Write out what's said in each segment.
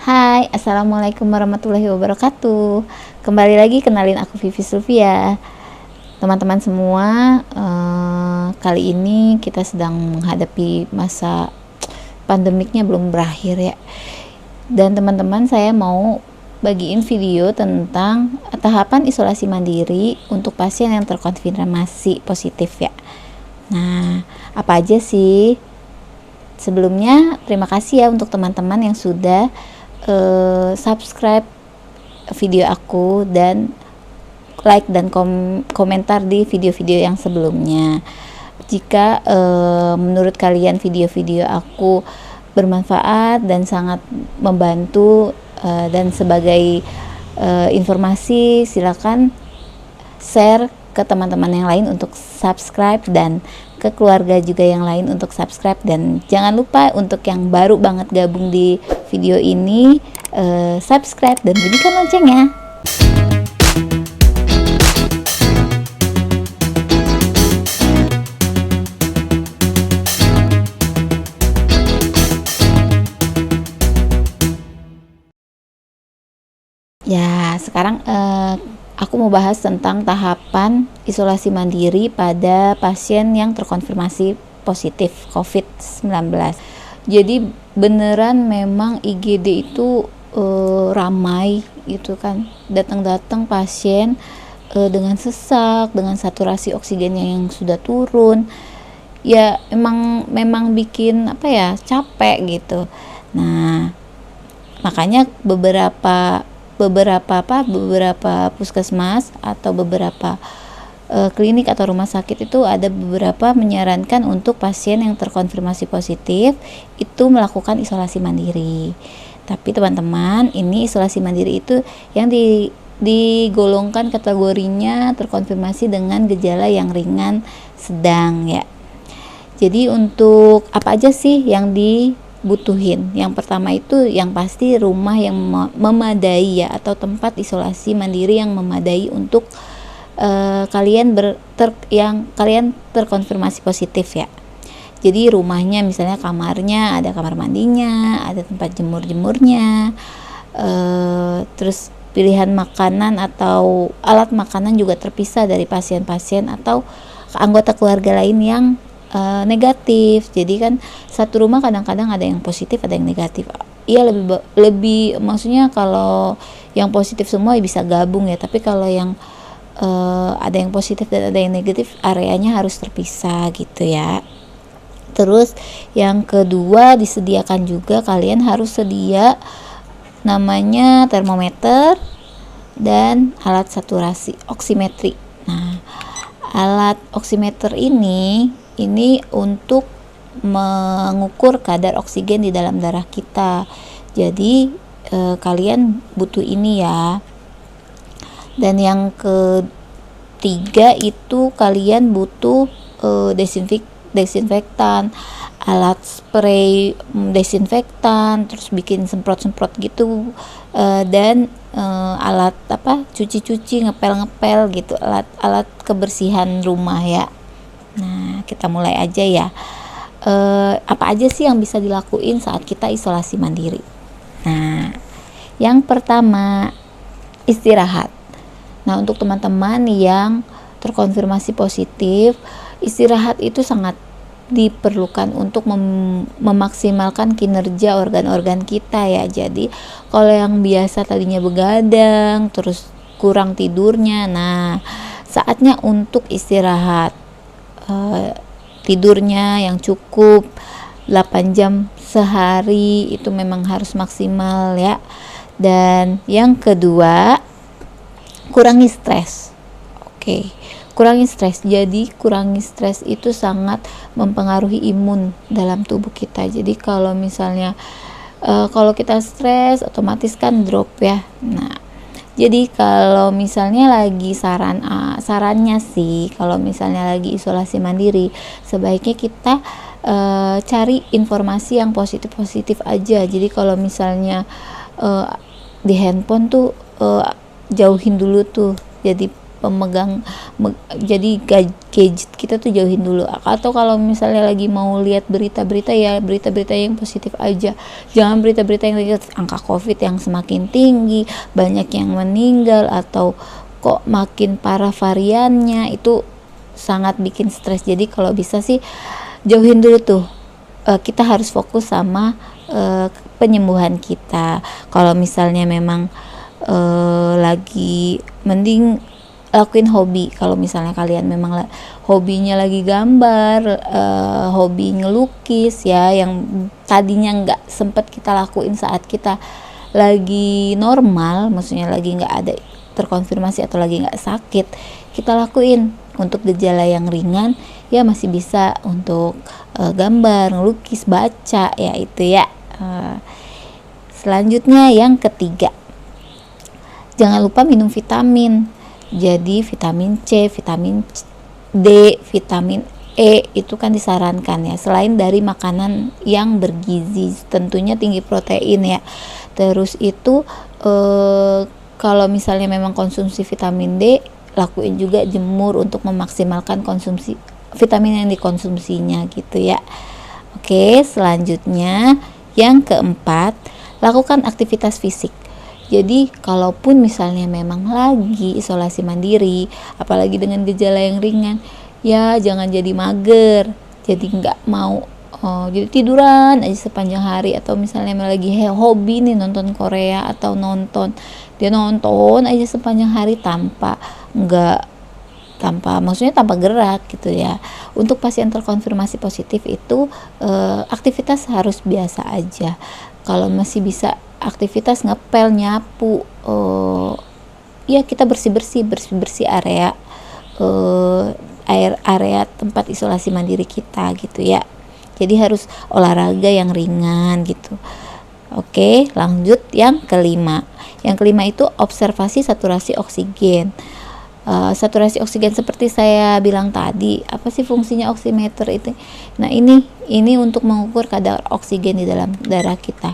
Hai, Assalamualaikum warahmatullahi wabarakatuh. Kembali lagi kenalin aku Vivi Sylvia. Teman-teman semua, kali ini kita sedang menghadapi masa pandemiknya belum berakhir ya. Dan teman-teman, saya mau bagiin video tentang tahapan isolasi mandiri untuk pasien yang terkonfirmasi positif ya. Nah, apa aja sih? Sebelumnya, terima kasih ya untuk teman-teman yang sudah subscribe video aku dan like dan komentar di video-video yang sebelumnya. Jika menurut kalian video-video aku bermanfaat dan sangat membantu dan sebagai informasi, silakan share ke teman-teman yang lain untuk subscribe dan ke keluarga juga yang lain untuk subscribe. Dan jangan lupa untuk yang baru banget gabung di video ini, subscribe dan bunyikan loncengnya. Ya, sekarang aku mau bahas tentang tahapan isolasi mandiri pada pasien yang terkonfirmasi positif COVID-19. Jadi beneran memang IGD itu ramai gitu kan. Datang-datang pasien dengan sesak, dengan saturasi oksigennya yang sudah turun. Ya memang bikin capek gitu. Nah, makanya beberapa puskesmas atau beberapa klinik atau rumah sakit itu ada beberapa menyarankan untuk pasien yang terkonfirmasi positif itu melakukan isolasi mandiri. Tapi teman-teman, ini isolasi mandiri itu yang digolongkan kategorinya terkonfirmasi dengan gejala yang ringan sedang ya. Jadi untuk apa aja sih yang dibutuhin? Yang pertama itu yang pasti rumah yang memadai ya, atau tempat isolasi mandiri yang memadai untuk kalian terkonfirmasi positif ya. Jadi rumahnya misalnya kamarnya ada kamar mandinya, ada tempat jemurnya, terus pilihan makanan atau alat makanan juga terpisah dari pasien-pasien atau anggota keluarga lain yang negatif. Jadi kan satu rumah kadang-kadang ada yang positif, ada yang negatif. Iya, lebih maksudnya kalau yang positif semua bisa gabung ya, tapi kalau yang ada yang positif dan ada yang negatif, areanya harus terpisah gitu ya. Terus yang kedua, disediakan juga, kalian harus sedia namanya termometer dan alat saturasi oximetri. Nah, alat oximeter ini untuk mengukur kadar oksigen di dalam darah kita. Jadi kalian butuh ini ya. Dan yang ketiga itu kalian butuh desinfektan, alat spray desinfektan, terus bikin semprot-semprot gitu, dan alat cuci-cuci, ngepel-ngepel gitu, alat kebersihan rumah ya. Nah, kita mulai aja ya. Apa aja sih yang bisa dilakuin saat kita isolasi mandiri? Nah, yang pertama, istirahat. Nah, untuk teman-teman yang terkonfirmasi positif, istirahat itu sangat diperlukan untuk memaksimalkan kinerja organ-organ kita ya. Jadi kalau yang biasa tadinya begadang, terus kurang tidurnya, nah saatnya untuk istirahat. Tidurnya yang cukup 8 jam sehari itu memang harus maksimal ya. Dan yang kedua, kurangi stres. Kurangi stres. Jadi kurangi stres itu sangat mempengaruhi imun dalam tubuh kita. Jadi kalau misalnya kalau kita stres, otomatis kan drop ya. Nah, jadi kalau misalnya lagi sarannya sih, kalau misalnya lagi isolasi mandiri, sebaiknya kita cari informasi yang positif-positif aja. Jadi kalau misalnya di handphone tuh jauhin dulu tuh. Jadi jadi gadget kita tuh jauhin dulu. Atau kalau misalnya lagi mau lihat berita-berita, ya berita-berita yang positif aja, jangan berita-berita yang lihat angka covid yang semakin tinggi, banyak yang meninggal, atau kok makin parah variannya, itu sangat bikin stres. Jadi kalau bisa sih jauhin dulu tuh. Kita harus fokus sama penyembuhan kita. Kalau misalnya memang lagi, mending lakuin hobi. Kalau misalnya kalian memang hobinya lagi gambar, hobi ngelukis ya, yang tadinya nggak sempet kita lakuin saat kita lagi normal, maksudnya lagi nggak ada terkonfirmasi atau lagi nggak sakit, kita lakuin. Untuk gejala yang ringan ya masih bisa untuk gambar, ngelukis, baca ya, itu ya. Selanjutnya yang ketiga, jangan lupa minum vitamin. Jadi vitamin C, vitamin D, vitamin E itu kan disarankan ya, selain dari makanan yang bergizi, tentunya tinggi protein ya. Terus itu kalau misalnya memang konsumsi vitamin D, lakuin juga jemur untuk memaksimalkan konsumsi vitamin yang dikonsumsinya gitu ya. Oke, selanjutnya yang keempat, lakukan aktivitas fisik. Jadi kalaupun misalnya memang lagi isolasi mandiri, apalagi dengan gejala yang ringan, ya jangan jadi mager, jadi nggak mau jadi tiduran aja sepanjang hari. Atau misalnya lagi hobi nih nonton Korea, atau nonton aja sepanjang hari tanpa maksudnya tanpa gerak gitu ya. Untuk pasien terkonfirmasi positif itu aktivitas harus biasa aja. Kalau masih bisa aktivitas ngepel, nyapu, ya kita bersih area area tempat isolasi mandiri kita gitu ya. Jadi harus olahraga yang ringan gitu. Oke, lanjut yang kelima. Yang kelima itu observasi saturasi oksigen. Saturasi oksigen seperti saya bilang tadi, apa sih fungsinya oximeter itu? Nah, ini untuk mengukur kadar oksigen di dalam darah kita.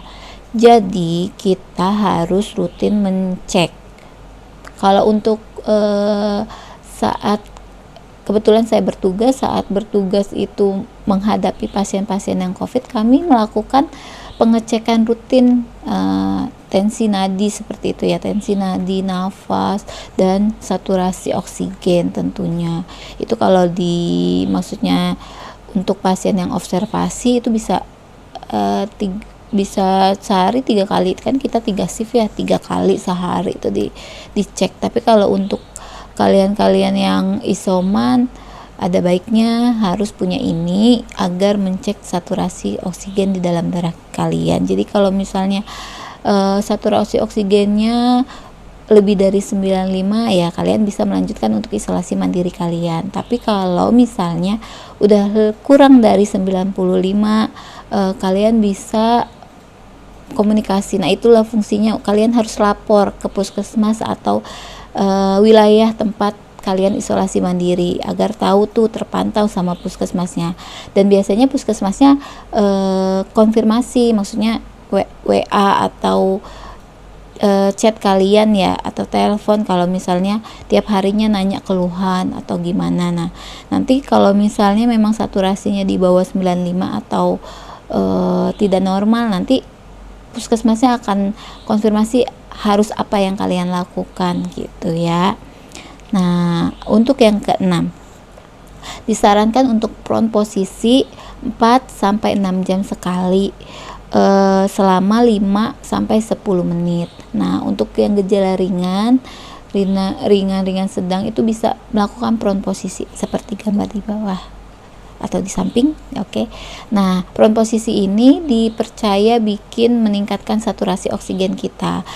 Jadi kita harus rutin mencek. Kalau untuk saat kebetulan saya saat bertugas itu menghadapi pasien-pasien yang COVID, kami melakukan pengecekan rutin tensi nadi seperti itu ya, tensi nadi, nafas, dan saturasi oksigen tentunya. Itu kalau maksudnya untuk pasien yang observasi itu bisa bisa sehari 3 kali, kan kita 3 shift ya, 3 kali sehari itu dicek. Tapi kalau untuk kalian yang isoman, ada baiknya harus punya ini agar mencek saturasi oksigen di dalam darah kalian. Jadi kalau misalnya saturasi oksigennya lebih dari 95 ya, kalian bisa melanjutkan untuk isolasi mandiri kalian. Tapi kalau misalnya udah kurang dari 95, kalian bisa komunikasi. Nah, itulah fungsinya, kalian harus lapor ke puskesmas atau wilayah tempat kalian isolasi mandiri agar tahu tuh, terpantau sama puskesmasnya. Dan biasanya puskesmasnya konfirmasi, maksudnya WA atau chat kalian ya, atau telepon kalau misalnya tiap harinya nanya keluhan atau gimana. Nah, nanti kalau misalnya memang saturasinya di bawah 95 atau tidak normal, nanti puskesmasnya akan konfirmasi harus apa yang kalian lakukan gitu ya. Nah, untuk yang keenam, disarankan untuk prone posisi 4-6 jam sekali selama 5-10 menit. Nah, untuk yang gejala ringan, sedang itu bisa melakukan prone posisi seperti gambar di bawah atau di samping. Oke. Nah, prone posisi ini dipercaya meningkatkan saturasi oksigen kita.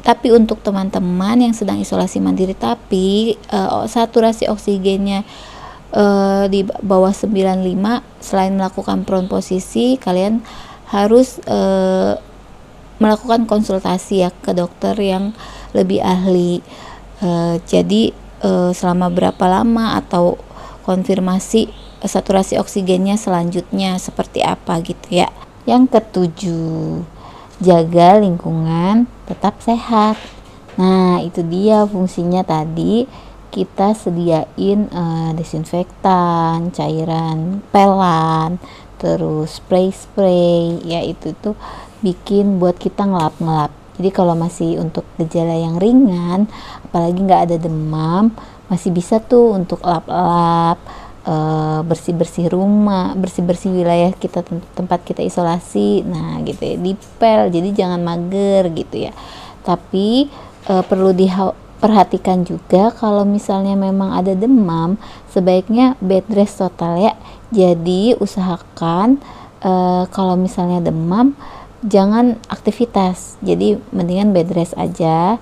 Tapi untuk teman-teman yang sedang isolasi mandiri tapi saturasi oksigennya di bawah 95, selain melakukan prone posisi, kalian harus melakukan konsultasi ya ke dokter yang lebih ahli. Jadi selama berapa lama atau konfirmasi saturasi oksigennya selanjutnya seperti apa gitu ya. Yang ketujuh, jaga lingkungan tetap sehat. Nah, itu dia fungsinya tadi. kita sediain desinfektan, cairan pelan, terus spray-spray, ya itu tuh bikin buat kita ngelap-ngelap. Jadi kalau masih untuk gejala yang ringan, apalagi nggak ada demam, masih bisa tuh untuk lap-lap, bersih-bersih rumah, bersih-bersih wilayah kita, tempat kita isolasi. Nah gitu ya, dipel, jadi jangan mager gitu ya. Tapi perlu diperhatikan juga kalau misalnya memang ada demam, sebaiknya bed rest total ya. Jadi usahakan kalau misalnya demam jangan aktivitas, jadi mendingan bed rest aja,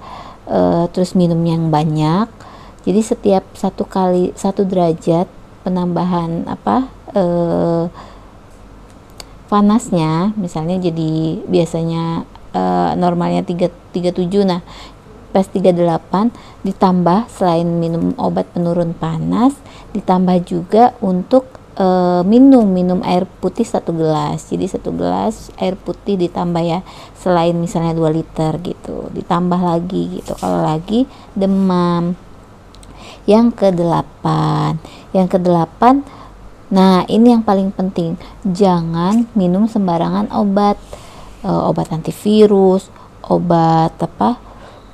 terus minum yang banyak. Jadi setiap 1 derajat penambahan panasnya, misalnya jadi biasanya normalnya 37, nah pas 38 ditambah, selain minum obat penurun panas, ditambah juga untuk minum air putih 1 gelas. Jadi 1 gelas air putih ditambah ya, selain misalnya 2 liter gitu, ditambah lagi gitu kalau lagi demam. Yang ke-8, nah ini yang paling penting, jangan minum sembarangan obat, obat antivirus, obat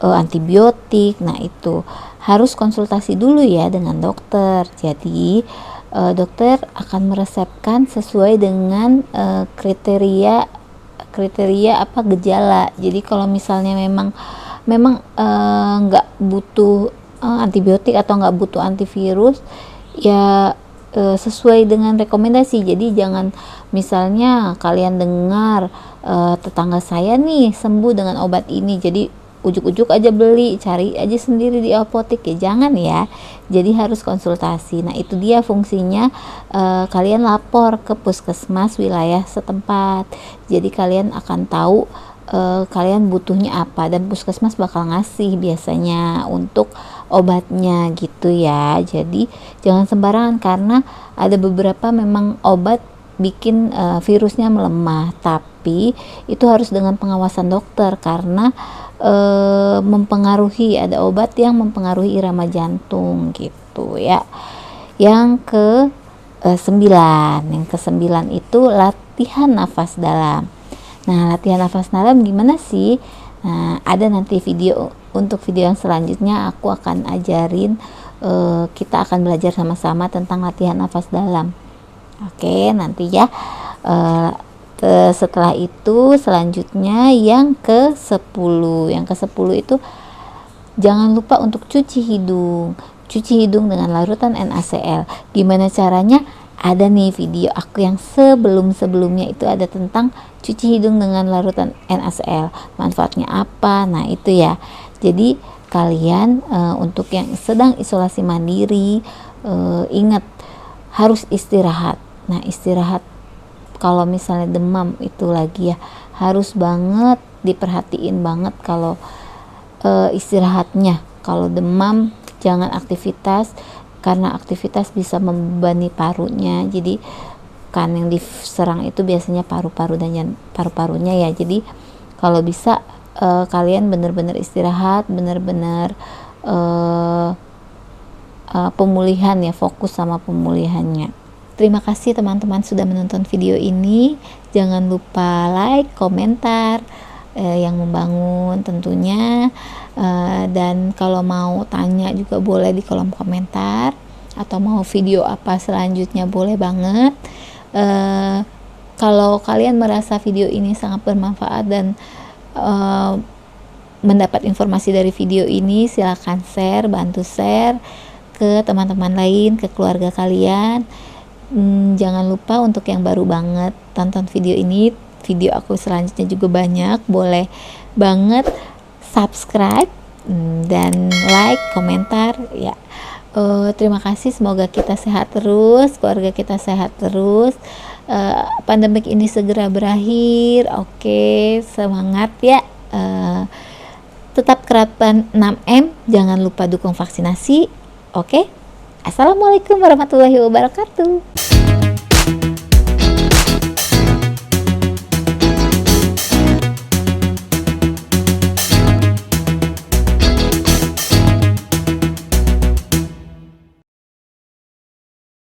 antibiotik. Nah itu harus konsultasi dulu ya dengan dokter. Jadi dokter akan meresepkan sesuai dengan kriteria gejala. Jadi kalau misalnya memang nggak butuh antibiotik atau nggak butuh antivirus, ya sesuai dengan rekomendasi. Jadi jangan misalnya kalian dengar tetangga saya nih sembuh dengan obat ini, jadi ujuk-ujuk aja beli, cari aja sendiri di apotek, ya jangan ya. Jadi harus konsultasi. Nah itu dia fungsinya, kalian lapor ke puskesmas wilayah setempat, jadi kalian akan tahu kalian butuhnya apa, dan puskesmas bakal ngasih biasanya untuk obatnya gitu ya. Jadi jangan sembarangan, karena ada beberapa memang obat bikin virusnya melemah, tapi itu harus dengan pengawasan dokter, karena mempengaruhi, ada obat yang mempengaruhi irama jantung gitu ya. Yang ke-9 itu latihan nafas dalam. Nah latihan nafas dalam gimana sih? Nah ada nanti untuk video yang selanjutnya aku akan ajarin, kita akan belajar sama-sama tentang latihan nafas dalam. Oke, nanti ya. Setelah itu selanjutnya yang ke-10 itu jangan lupa untuk cuci hidung dengan larutan NaCl. Gimana caranya? Ada nih video aku yang sebelumnya itu ada tentang cuci hidung dengan larutan NaCl, manfaatnya apa. Nah itu ya, jadi kalian untuk yang sedang isolasi mandiri, ingat harus istirahat. Nah istirahat kalau misalnya demam itu lagi ya, harus banget diperhatiin banget kalau istirahatnya. Kalau demam jangan aktivitas, karena aktivitas bisa membebani parunya. Jadi kan yang diserang itu biasanya paru-paru dan paru-parunya ya. Jadi kalau bisa kalian benar-benar istirahat, benar-benar pemulihan ya, fokus sama pemulihannya. Terima kasih teman-teman sudah menonton video ini. Jangan lupa like, komentar yang membangun tentunya, dan kalau mau tanya juga boleh di kolom komentar, atau mau video apa selanjutnya boleh banget. Kalau kalian merasa video ini sangat bermanfaat dan mendapat informasi dari video ini, silakan bantu share ke teman-teman lain, ke keluarga kalian. Jangan lupa untuk yang baru banget tonton video ini, video aku selanjutnya juga banyak, boleh banget subscribe dan like, komentar ya. Terima kasih, semoga kita sehat terus, keluarga kita sehat terus, pandemik ini segera berakhir. Oke, semangat ya. Tetap terapkan 6M, jangan lupa dukung vaksinasi. Oke, assalamualaikum warahmatullahi wabarakatuh.